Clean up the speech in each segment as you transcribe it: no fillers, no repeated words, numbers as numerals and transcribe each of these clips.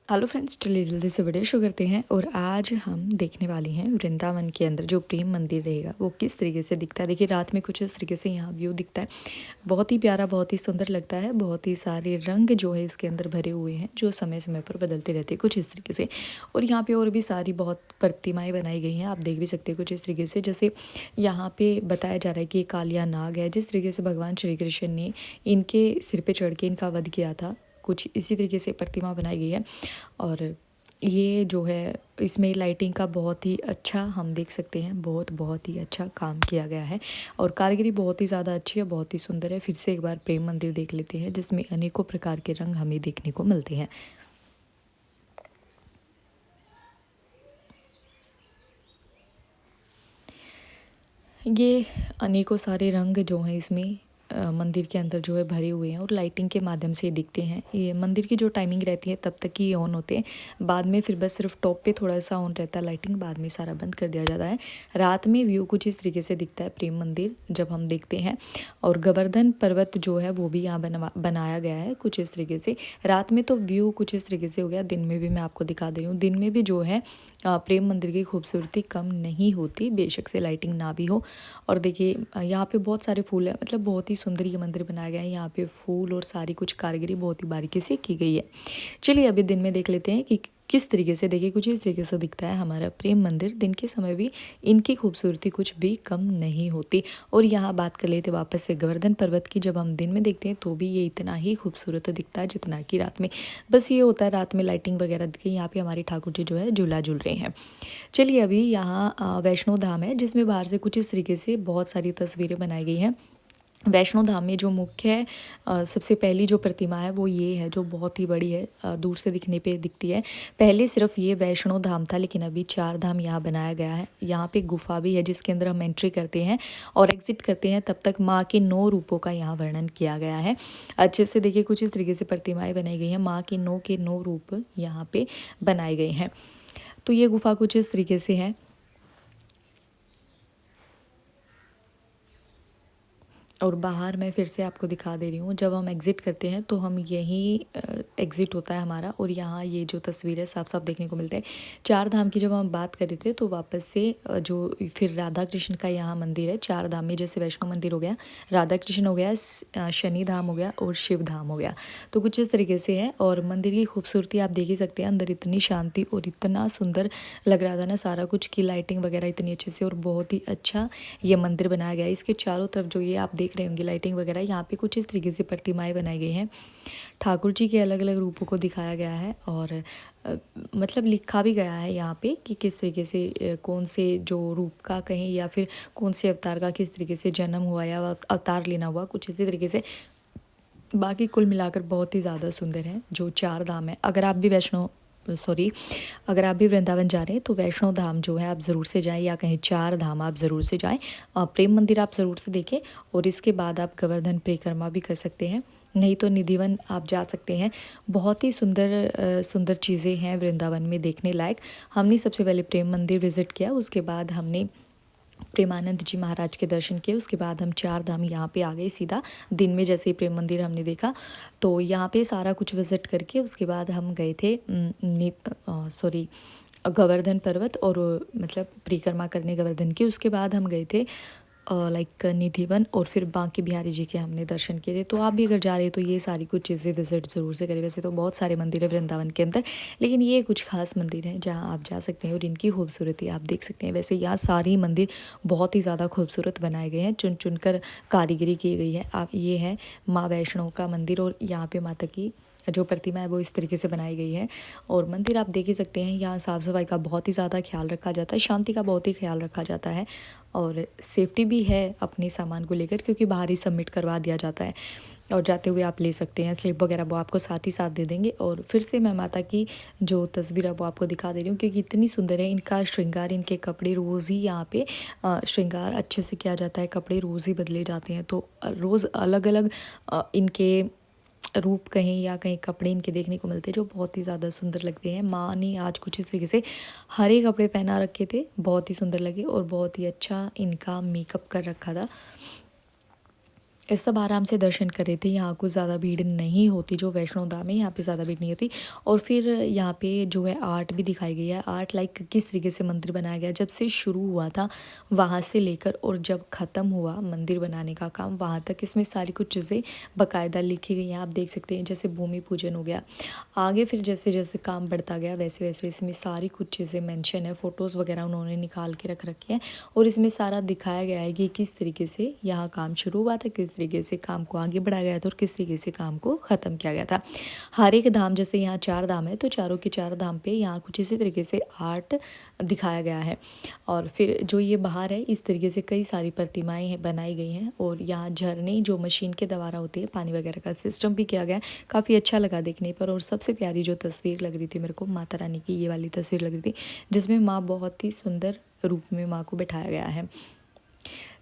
Hello friends, चलिए जल्दी से वीडियो शुरू करते हैं। और आज हम देखने वाले हैं वृंदावन के अंदर जो प्रेम मंदिर रहेगा वो किस तरीके से दिखता है। देखिए रात में कुछ इस तरीके से यहाँ व्यू दिखता है। बहुत ही प्यारा, बहुत ही सुंदर लगता है। बहुत ही सारे रंग जो है इसके अंदर भरे हुए हैं जो समय समय पर बदलते रहते हैं कुछ इस तरीके से। और यहाँ पे और भी सारी बहुत प्रतिमाएं बनाई गई हैं, आप देख भी सकते हैं कुछ इस तरीके से। जैसे यहाँ पे बताया जा रहा है कि ये कालिया नाग है, जिस तरीके से भगवान श्री कृष्ण ने इनके सिर पे चढ़ के इनका वध किया था, कुछ इसी तरीके से प्रतिमा बनाई गई है। और ये जो है इसमें लाइटिंग का बहुत ही अच्छा हम देख सकते हैं, बहुत ही अच्छा काम किया गया है। और कारीगरी बहुत ही ज़्यादा अच्छी है, बहुत ही सुंदर है। फिर से एक बार प्रेम मंदिर देख लेते हैं जिसमें अनेकों प्रकार के रंग हमें देखने को मिलते हैं। ये अनेकों सारे रंग जो हैं इसमें मंदिर के अंदर जो है भरे हुए हैं और लाइटिंग के माध्यम से दिखते हैं। ये मंदिर की जो टाइमिंग रहती है तब तक ही ऑन होते हैं, बाद में फिर बस सिर्फ टॉप पे थोड़ा सा ऑन रहता है लाइटिंग, बाद में सारा बंद कर दिया जाता है। रात में व्यू कुछ इस तरीके से दिखता है प्रेम मंदिर जब हम देखते हैं। और गोवर्धन पर्वत जो है वो भी यहाँ बनाया गया है कुछ इस तरीके से। रात में तो व्यू कुछ इस तरीके से हो गया, दिन में भी मैं आपको दिखा दे रही हूँ। दिन में भी जो है प्रेम मंदिर की खूबसूरती कम नहीं होती, बेशक से लाइटिंग ना भी हो। और देखिए यहाँ पे बहुत सारे फूल हैं, मतलब बहुत ही सुंदर ये मंदिर बनाया गया है। यहाँ पे फूल और सारी कुछ कारीगरी बहुत ही बारीकी से की गई है। चलिए अभी दिन में देख लेते हैं कि किस तरीके से, देखिए कुछ इस तरीके से दिखता है हमारा प्रेम मंदिर। दिन के समय भी इनकी खूबसूरती कुछ भी कम नहीं होती। और यहाँ बात कर लेते वापस से गोवर्धन पर्वत की, जब हम दिन में देखते हैं तो भी ये इतना ही खूबसूरत दिखता है जितना कि रात में। बस ये होता है रात में लाइटिंग वगैरह दिखी। यहाँ पे हमारे ठाकुर जी जो है झूला झूल रहे हैं। चलिए अभी यहाँ वैष्णो धाम है जिसमें बाहर से कुछ इस तरीके से बहुत सारी तस्वीरें बनाई गई हैं। वैष्णो धाम में जो मुख्य है सबसे पहली जो प्रतिमा है वो ये है जो बहुत ही बड़ी है, दूर से दिखने पे दिखती है। पहले सिर्फ ये वैष्णो धाम था, लेकिन अभी 4 धाम यहाँ बनाया गया है। यहाँ पे गुफा भी है जिसके अंदर हम एंट्री करते हैं और एग्जिट करते हैं, तब तक माँ के 9 रूपों का यहाँ वर्णन किया गया है। अच्छे से देखिए कुछ इस तरीके से प्रतिमाएं बनाई गई हैं, माँ के 9 रूप यहाँ पे बनाए गए हैं। तो ये गुफा कुछ इस तरीके से है। और बाहर मैं फिर से आपको दिखा दे रही हूँ, जब हम एग्ज़िट करते हैं तो हम यहीं एग्ज़िट होता है हमारा। और यहाँ ये जो तस्वीर है साफ साफ देखने को मिलते हैं। 4 धाम की जब हम बात कर रहे थे तो वापस से जो फिर राधा कृष्ण का यहाँ मंदिर है। 4 धाम में जैसे वैष्णो मंदिर हो गया, राधा कृष्ण हो गया, शनि धाम हो गया और शिव धाम हो गया। तो कुछ इस तरीके से है। और मंदिर की खूबसूरती आप देख ही सकते हैं, अंदर इतनी शांति और इतना सुंदर लग रहा था ना सारा कुछ की लाइटिंग वगैरह इतनी अच्छे से। और बहुत ही अच्छा ये मंदिर बनाया गया है। इसके चारों तरफ जो ये आप देख रहे होंगे लाइटिंग वगैरह, यहाँ पे कुछ इस तरीके से प्रतिमाएं बनाई गई हैं। ठाकुर जी के अलग अलग रूपों को दिखाया गया है। और मतलब लिखा भी गया है यहाँ पे कि किस तरीके से कौन से जो रूप का कहें या फिर कौन से अवतार का किस तरीके से जन्म हुआ या अवतार लेना हुआ, कुछ इसी तरीके से। बाकी कुल मिलाकर बहुत ही ज़्यादा सुंदर है जो 4 धाम है। अगर आप भी वृंदावन जा रहे हैं तो वैष्णो धाम जो है आप ज़रूर से जाएं, या कहीं 4 धाम आप ज़रूर से जाएं। प्रेम मंदिर आप ज़रूर से देखें और इसके बाद आप गोवर्धन परिक्रमा भी कर सकते हैं, नहीं तो निधिवन आप जा सकते हैं। बहुत ही सुंदर सुंदर चीज़ें हैं वृंदावन में देखने लायक। हमने सबसे पहले प्रेम मंदिर विज़िट किया, उसके बाद हमने प्रेमानंद जी महाराज के दर्शन किए, उसके बाद हम 4 धाम यहाँ पे आ गए सीधा। दिन में जैसे ही प्रेम मंदिर हमने देखा तो यहाँ पे सारा कुछ विज़िट करके उसके बाद हम गए थे गोवर्धन पर्वत, और मतलब परिक्रमा करने गोवर्धन की। उसके बाद हम गए थे लाइक निधिवन और फिर बांके बिहारी जी के हमने दर्शन किए थे। तो आप भी अगर जा रहे हो तो ये सारी कुछ चीज़ें विज़िट ज़रूर से करें। वैसे तो बहुत सारे मंदिर है वृंदावन के अंदर, लेकिन ये कुछ खास मंदिर हैं जहाँ आप जा सकते हैं और इनकी खूबसूरती आप देख सकते हैं। वैसे यहाँ सारी मंदिर बहुत ही ज़्यादा खूबसूरत बनाए गए हैं, चुन चुन कर कारीगरी की गई है। आप ये है माँ वैष्णो का मंदिर और यहाँ पे माता की जो प्रतिमा है वो इस तरीके से बनाई गई है। और मंदिर आप देख ही सकते हैं, यहाँ साफ़ सफाई का बहुत ही ज़्यादा ख्याल रखा जाता है, शांति का बहुत ही ख्याल रखा जाता है। और सेफ्टी भी है अपने सामान को लेकर, क्योंकि बाहर ही सबमिट करवा दिया जाता है और जाते हुए आप ले सकते हैं। स्लिप वगैरह वो आपको साथ ही साथ दे देंगे। और फिर से मैं माता की जो तस्वीर है वो आपको दिखा दे रही हूँ क्योंकि इतनी सुंदर है। इनका श्रृंगार, इनके कपड़े रोज़ ही यहाँ पे श्रृंगार अच्छे से किया जाता है, कपड़े रोज़ ही बदले जाते हैं। तो रोज़ अलग अलग इनके रूप कहें या कहीं कपड़े इनके देखने को मिलते हैं जो बहुत ही ज़्यादा सुंदर लगते हैं। माँ ने आज कुछ इस तरीके से हरे कपड़े पहना रखे थे, बहुत ही सुंदर लगे और बहुत ही अच्छा इनका मेकअप कर रखा था। सब आराम से दर्शन कर रहे थे। यहाँ कुछ ज़्यादा भीड़ नहीं होती, जो वैष्णो धाम है यहाँ पे ज़्यादा भीड़ नहीं होती। और फिर यहाँ पे जो है आर्ट भी दिखाई गई है। आर्ट लाइक किस तरीके से मंदिर बनाया गया, जब से शुरू हुआ था वहाँ से लेकर और जब ख़त्म हुआ मंदिर बनाने का काम वहाँ तक, इसमें सारी कुछ चीज़ें बाकायदा लिखी गई हैं। आप देख सकते हैं जैसे भूमि पूजन हो गया, आगे फिर जैसे जैसे काम बढ़ता गया वैसे वैसे इसमें सारी कुछ चीज़ें मेंशन है। फ़ोटोज़ वगैरह उन्होंने निकाल के रख रखे हैं और इसमें सारा दिखाया गया है कि किस तरीके से यहाँ काम शुरू हुआ था, किस तरीके से काम को आगे बढ़ाया गया था और किस तरीके से काम को ख़त्म किया गया था। हर एक धाम, जैसे यहाँ 4 धाम है तो चारों के 4 धाम पे यहाँ कुछ इसी तरीके से आर्ट दिखाया गया है। और फिर जो ये बाहर है इस तरीके से कई सारी प्रतिमाएं बनाई गई हैं और यहाँ झरने जो मशीन के द्वारा होती है, पानी वगैरह का सिस्टम भी किया गया है। काफ़ी अच्छा लगा देखने पर। और सबसे प्यारी जो तस्वीर लग रही थी मेरे को, माता रानी की ये वाली तस्वीर लग रही थी जिसमें माँ बहुत ही सुंदर रूप में माँ को बिठाया गया है।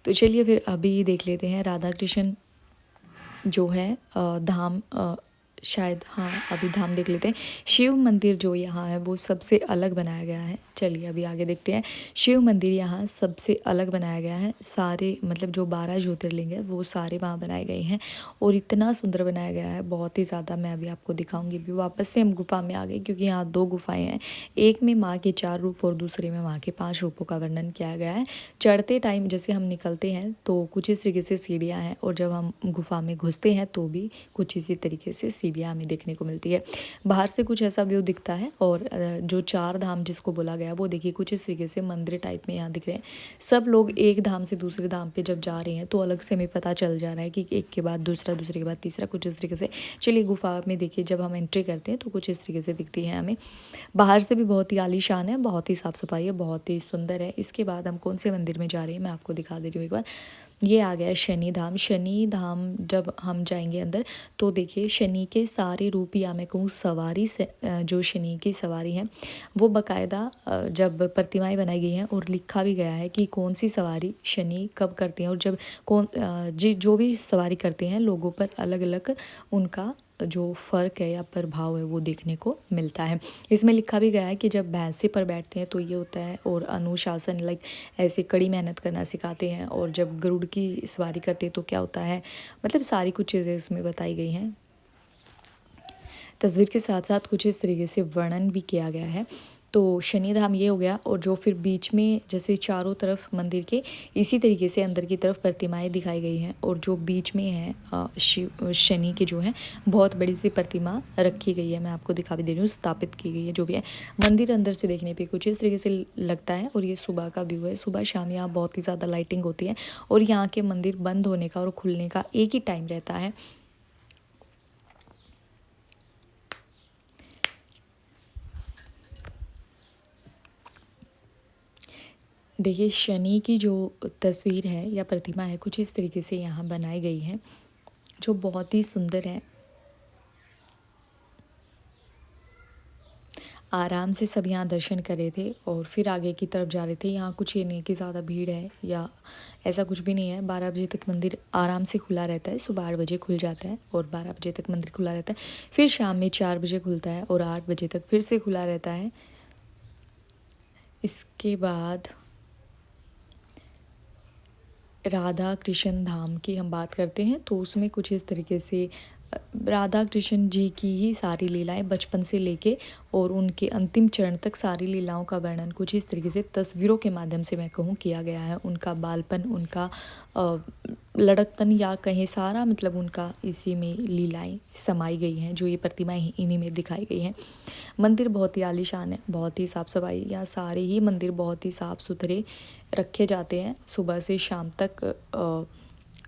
तो चलिए फिर अभी देख लेते हैं राधा कृष्ण जो है धाम, शायद हाँ अभी धाम देख लेते हैं। शिव मंदिर जो यहाँ है वो सबसे अलग बनाया गया है। चलिए अभी आगे देखते हैं। शिव मंदिर यहाँ सबसे अलग बनाया गया है। सारे मतलब जो 12 ज्योतिर्लिंग है वो सारे वहाँ बनाए गए हैं और इतना सुंदर बनाया गया है, बहुत ही ज़्यादा। मैं अभी आपको दिखाऊंगी भी। वापस से हम गुफा में आ गए क्योंकि यहाँ 2 गुफाएं हैं, एक में माँ के 4 रूप और दूसरे में माँ के 5 रूपों का वर्णन किया गया है। चढ़ते टाइम जैसे हम निकलते हैं तो कुछ इस तरीके से सीढ़ियाँ हैं और जब हम गुफा में घुसते हैं तो भी कुछ इसी तरीके से सीढ़ियाँ हमें देखने को मिलती है। बाहर से कुछ ऐसा व्यू दिखता है और जो 4 धाम जिसको बोला गया वो देखिए कुछ इस तरीके से मंदिर टाइप में यहाँ दिख रहे हैं। सब लोग एक धाम से दूसरे धाम पे जब जा रहे हैं तो अलग से हमें पता चल जा रहा है कि एक के बाद दूसरा, दूसरे के बाद तीसरा, कुछ इस तरीके से। चलिए गुफा में देखिए जब हम एंट्री करते हैं तो कुछ इस तरीके से दिखती है हमें। बाहर से भी बहुत ही आलीशान है, बहुत ही साफ़ सफाई है, बहुत ही सुंदर है। इसके बाद हम कौन से मंदिर में जा रहे हैं मैं आपको दिखा दे रही हूँ एक बार। ये आ गया शनि धाम। शनि धाम जब हम जाएंगे अंदर तो देखिए शनि के सारे रूप, या मैं कहूँ सवारी से, जो शनि की सवारी है वो बाकायदा जब प्रतिमाएं बनाई गई हैं और लिखा भी गया है कि कौन सी सवारी शनि कब करते हैं और जब कौन जो भी सवारी करते हैं लोगों पर अलग अलग उनका जो फ़र्क है या प्रभाव है वो देखने को मिलता है। इसमें लिखा भी गया है कि जब भैंसे पर बैठते हैं तो ये होता है, और अनुशासन लाइक ऐसे कड़ी मेहनत करना सिखाते हैं, और जब गरुड़ की सवारी करते हैं तो क्या होता है, मतलब सारी कुछ चीज़ें इसमें बताई गई हैं। तस्वीर के साथ साथ कुछ इस तरीके से वर्णन भी किया गया है। तो शनि धाम ये हो गया। और जो फिर बीच में जैसे चारों तरफ मंदिर के इसी तरीके से अंदर की तरफ प्रतिमाएं दिखाई गई हैं और जो बीच में है शिव शनि के जो है बहुत बड़ी सी प्रतिमा रखी गई है। मैं आपको दिखा भी दे रही हूँ, स्थापित की गई है जो भी है। मंदिर अंदर से देखने पे कुछ इस तरीके से लगता है और ये सुबह का व्यू है। सुबह शाम यहाँ बहुत ही ज़्यादा लाइटिंग होती है और यहाँ के मंदिर बंद होने का और खुलने का एक ही टाइम रहता है। देखिए शनि की जो तस्वीर है या प्रतिमा है कुछ इस तरीके से यहाँ बनाई गई है जो बहुत ही सुंदर है। आराम से सब यहाँ दर्शन कर रहे थे और फिर आगे की तरफ जा रहे थे। यहाँ कुछ ये नहीं कि ज़्यादा भीड़ है या ऐसा कुछ भी नहीं है। 12 बजे तक मंदिर आराम से खुला रहता है। सुबह 8 बजे खुल जाता है और 12 बजे तक मंदिर खुला रहता है। फिर शाम में 4 बजे खुलता है और 8 बजे तक फिर से खुला रहता है। इसके बाद राधा कृष्ण धाम की हम बात करते हैं तो उसमें कुछ इस तरीके से राधा कृष्ण जी की ही सारी लीलाएं बचपन से लेके और उनके अंतिम चरण तक सारी लीलाओं का वर्णन कुछ इस तरीके से तस्वीरों के माध्यम से मैं कहूँ किया गया है। उनका बालपन, उनका लड़कपन या कहें सारा मतलब उनका इसी में लीलाएं समाई गई हैं। जो ये प्रतिमाएं हैं इन्हीं में दिखाई गई हैं। मंदिर बहुत ही आलीशान है, बहुत ही साफ़ सफाई। यहाँ सारे ही मंदिर बहुत ही साफ़ सुथरे रखे जाते हैं। सुबह से शाम तक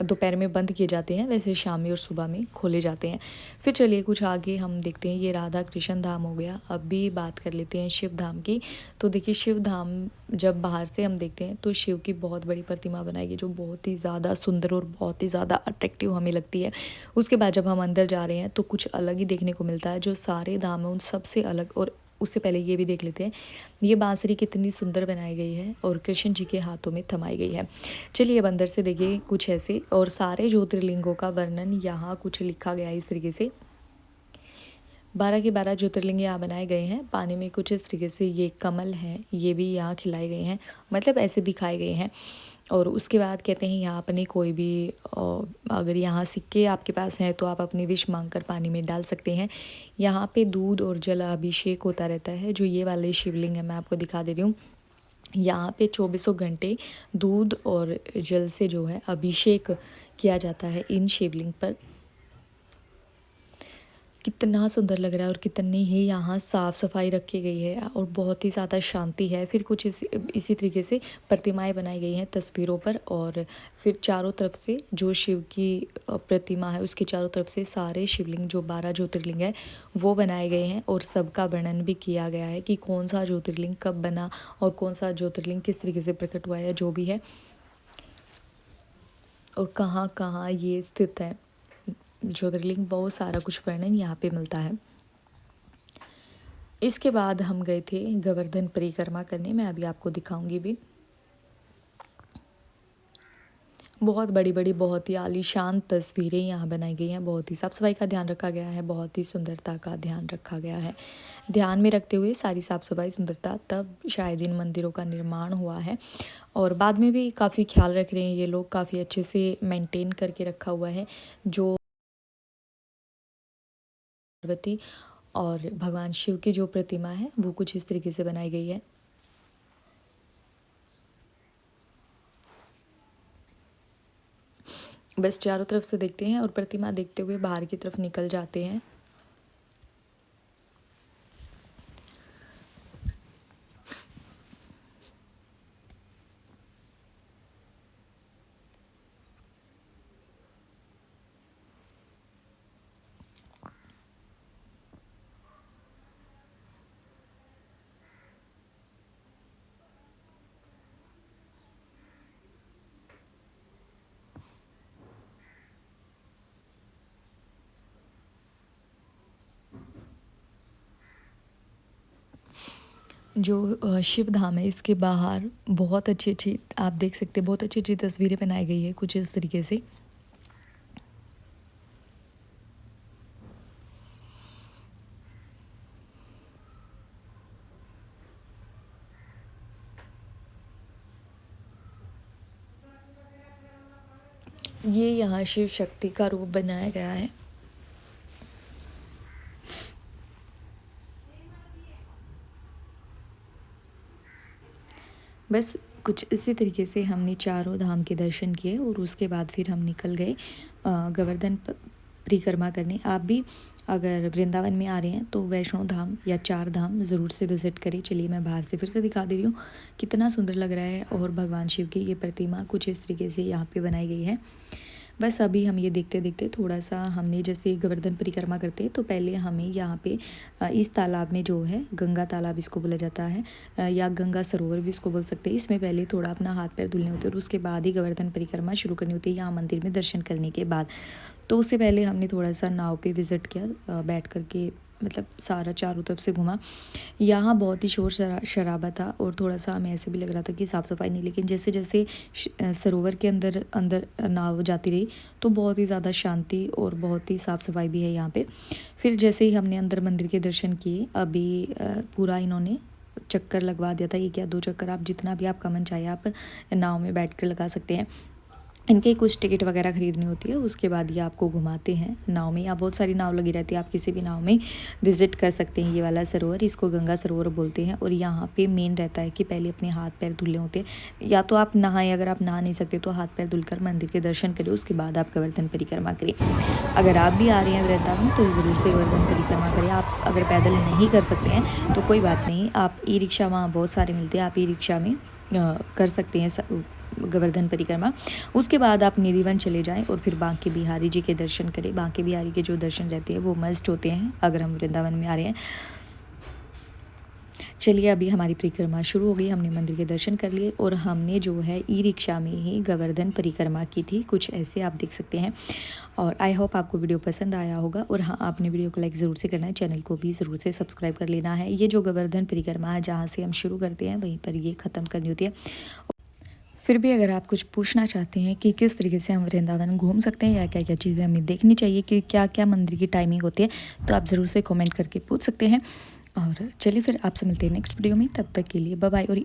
दोपहर में बंद किए जाते हैं, वैसे शाम में और सुबह में खोले जाते हैं। फिर चलिए कुछ आगे हम देखते हैं। ये राधा कृष्ण धाम हो गया। अब भी बात कर लेते हैं शिव धाम की। तो देखिए शिव धाम जब बाहर से हम देखते हैं तो शिव की बहुत बड़ी प्रतिमा बनाई गई जो बहुत ही ज़्यादा सुंदर और बहुत ही ज़्यादा अट्रैक्टिव हमें लगती है। उसके बाद जब हम अंदर जा रहे हैं तो कुछ अलग ही देखने को मिलता है। जो सारे धाम हैं उन सबसे अलग। और उससे पहले ये भी देख लेते हैं ये बांसुरी कितनी सुंदर बनाई गई है और कृष्ण जी के हाथों में थमाई गई है। चलिए अब अंदर से देखिए कुछ ऐसे। और सारे ज्योतिर्लिंगों का वर्णन यहाँ कुछ लिखा गया है इस तरीके से। 12 के 12 ज्योतिर्लिंग यहाँ बनाए गए हैं। पानी में कुछ इस तरीके से ये कमल हैं, ये भी यहाँ खिलाए गए हैं, मतलब ऐसे दिखाए गए हैं। और उसके बाद कहते हैं यहाँ अपने कोई भी अगर यहाँ सिक्के आपके पास हैं तो आप अपनी विश मांगकर पानी में डाल सकते हैं। यहाँ पे दूध और जल अभिषेक होता रहता है। जो ये वाले शिवलिंग है मैं आपको दिखा दे रही हूँ। यहाँ पे 24 घंटे दूध और जल से जो है अभिषेक किया जाता है इन शिवलिंग पर। कितना सुंदर लग रहा है और कितनी ही यहाँ साफ़ सफाई रखी गई है और बहुत ही ज़्यादा शांति है। फिर कुछ इसी तरीके से प्रतिमाएं बनाई गई हैं तस्वीरों पर। और फिर चारों तरफ से जो शिव की प्रतिमा है उसके चारों तरफ से सारे शिवलिंग जो 12 ज्योतिर्लिंग है वो बनाए गए हैं। और सबका वर्णन भी किया गया है कि कौन सा ज्योतिर्लिंग कब बना और कौन सा ज्योतिर्लिंग किस तरीके से प्रकट हुआ है, जो भी है, और कहाँ कहाँ ये स्थित है ज्योतिर्लिंग, बहुत सारा कुछ वर्णन यहाँ पे मिलता है। इसके बाद हम गए थे गोवर्धन परिक्रमा करने। मैं अभी आपको दिखाऊंगी भी। बहुत बड़ी बड़ी, बहुत ही आलीशान तस्वीरें यहाँ बनाई गई हैं। बहुत ही साफ़ सफाई का ध्यान रखा गया है, बहुत ही सुंदरता का ध्यान रखा गया है। ध्यान में रखते हुए सारी साफ़ सफाई सुंदरता, तब शायद इन मंदिरों का निर्माण हुआ है। और बाद में भी काफ़ी ख्याल रख रहे हैं ये लोग, काफ़ी अच्छे से मेंटेन करके रखा हुआ है। जो पार्वती और भगवान शिव की जो प्रतिमा है वो कुछ इस तरीके से बनाई गई है। बस चारों तरफ से देखते हैं और प्रतिमा देखते हुए बाहर की तरफ निकल जाते हैं। जो शिव धाम है इसके बाहर बहुत अच्छी अच्छी, आप देख सकते हैं, बहुत अच्छी अच्छी तस्वीरें बनाई गई है कुछ इस तरीके से। ये यहाँ शिव शक्ति का रूप बनाया गया है। बस कुछ इसी तरीके से हमने चारों धाम के दर्शन किए और उसके बाद फिर हम निकल गए गोवर्धन परिक्रमा करने। आप भी अगर वृंदावन में आ रहे हैं तो वैष्णो धाम या चार धाम ज़रूर से विज़िट करें। चलिए मैं बाहर से फिर से दिखा दे रही हूँ, कितना सुंदर लग रहा है। और भगवान शिव की ये प्रतिमा कुछ इस तरीके से यहाँ पे बनाई गई है। बस अभी हम ये देखते देखते थोड़ा सा हमने, जैसे गोवर्धन परिक्रमा करते हैं तो पहले हमें यहाँ पे इस तालाब में जो है, गंगा तालाब इसको बोला जाता है या गंगा सरोवर भी इसको बोल सकते हैं, इसमें पहले थोड़ा अपना हाथ पैर धुलने होते हैं और उसके बाद ही गोवर्धन परिक्रमा शुरू करनी होती है यहाँ मंदिर में दर्शन करने के बाद। तो उससे पहले हमने थोड़ा सा नाव पे विज़िट किया, बैठ करके, मतलब सारा चारों तरफ से घुमा। यहाँ बहुत ही शोर शराबा था और थोड़ा सा हमें ऐसे भी लग रहा था कि साफ़ सफाई नहीं, लेकिन जैसे जैसे सरोवर के अंदर अंदर नाव जाती रही तो बहुत ही ज़्यादा शांति और बहुत ही साफ़ सफाई भी है यहाँ पे। फिर जैसे ही हमने अंदर मंदिर के दर्शन किए, अभी पूरा इन्होंने चक्कर लगवा दिया था, 1 या 2 चक्कर, आप जितना भी आपका मन चाहे आप नाव में बैठ कर लगा सकते हैं। इनके कुछ टिकट वगैरह ख़रीदनी होती है, उसके बाद ये आपको घुमाते हैं नाव में। यहाँ बहुत सारी नाव लगी रहती है, आप किसी भी नाव में विज़िट कर सकते हैं। ये वाला सरोवर, इसको गंगा सरोवर बोलते हैं। और यहाँ पे मेन रहता है कि पहले अपने हाथ पैर धुलने होते हैं, या तो आप नहाएं, अगर आप नहा नहीं सकते तो हाथ पैर धुलकर मंदिर के दर्शन करें, उसके बाद आप गोवर्धन परिक्रमा करें। अगर आप भी आ रहे हैं वृंदावन तो ज़रूर से गोवर्धन परिक्रमा करें। आप अगर पैदल नहीं कर सकते हैं तो कोई बात नहीं, आप ई रिक्शा वहाँ बहुत सारे मिलते हैं, आप ई रिक्शा में कर सकते हैं गोवर्धन परिक्रमा। उसके बाद आप निधिवन चले जाएं और फिर बांके बिहारी जी के दर्शन करें। बांके बिहारी के जो दर्शन रहते हैं वो मस्ट होते हैं अगर हम वृंदावन में आ रहे हैं। चलिए अभी हमारी परिक्रमा शुरू हो गई, हमने मंदिर के दर्शन कर लिए और हमने जो है ई रिक्शा में ही गोवर्धन परिक्रमा की थी, कुछ ऐसे आप देख सकते हैं। और आई होप आपको वीडियो पसंद आया होगा। और हाँ, आपने वीडियो को लाइक ज़रूर से करना है, चैनल को भी ज़रूर से सब्सक्राइब कर लेना है। ये जो गोवर्धन परिक्रमा है, जहाँ से हम शुरू करते हैं वहीं पर ये ख़त्म करनी होती है। फिर भी अगर आप कुछ पूछना चाहते हैं कि किस तरीके से हम वृंदावन घूम सकते हैं या क्या क्या चीज़ें हमें देखनी चाहिए, कि क्या क्या मंदिर की टाइमिंग होती है, तो आप ज़रूर से कमेंट करके पूछ सकते हैं। और चलिए फिर आपसे मिलते हैं नेक्स्ट वीडियो में, तब तक के लिए बाय बाय। और